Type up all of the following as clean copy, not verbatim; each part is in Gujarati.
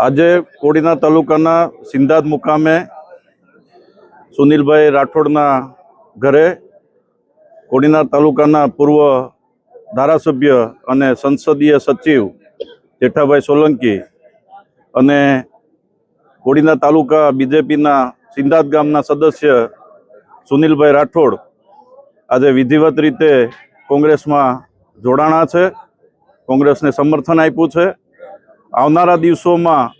આજે કોડીનાર તાલુકાના સિંધાદ મુકામે સુનિલભાઈ રાઠોડના ઘરે કોડીનાર તાલુકાના પૂર્વ ધારાસભ્ય અને સંસદીય સચિવ જેઠાભાઈ સોલંકી અને કોડીનાર તાલુકા બીજેપીના સિંધાદ ગામના સદસ્ય સુનિલભાઈ રાઠોડ આજે વિધિવત રીતે કોંગ્રેસમાં જોડાણા છે, કોંગ્રેસને સમર્થન આપ્યું છે। આવનારા દિવસોમાં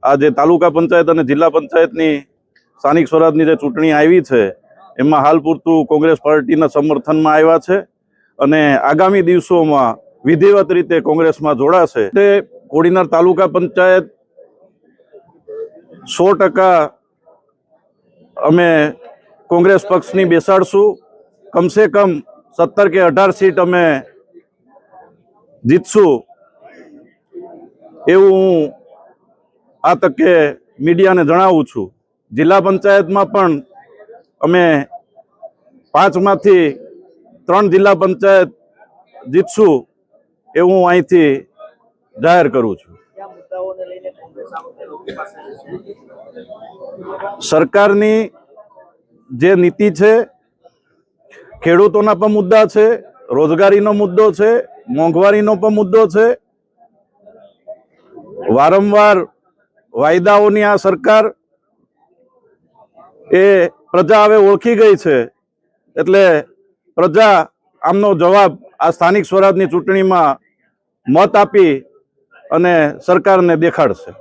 આ જે તાલુકા પંચાયત અને જિલ્લા પંચાયતની સ્થાનિક સ્વરાજની જે ચૂંટણી આવી છે એમાં હાલ પૂરતું કોંગ્રેસ પાર્ટીના સમર્થનમાં આવ્યા છે અને આગામી દિવસોમાં વિધિવત રીતે કોંગ્રેસમાં જોડાશે। તે કોડીનાર તાલુકા પંચાયત 100% અમે કોંગ્રેસ પક્ષની બેસાડશું। કમસે કમ 17 કે 18 સીટ અમે જીતશું એવું હું આ તકે મીડિયાને જણાવું છું। જિલ્લા પંચાયતમાં પણ અમે 5માંથી 3 જિલ્લા પંચાયત જીતશું એવું હું અહીંથી જાહેર કરું છું। સરકારની જે નીતિ છે, ખેડૂતોના પણ મુદ્દા છે, રોજગારીનો મુદ્દો છે, મોંઘવારીનો પણ મુદ્દો છે। વારંવાર વાયદાઓની આ સરકાર એ પ્રજા હવે ઓળખી ગઈ છે, એટલે પ્રજા આમનો જવાબ આ સ્થાનિક સ્વરાજની ચૂંટણીમાં મત આપી અને સરકારને દેખાડશે।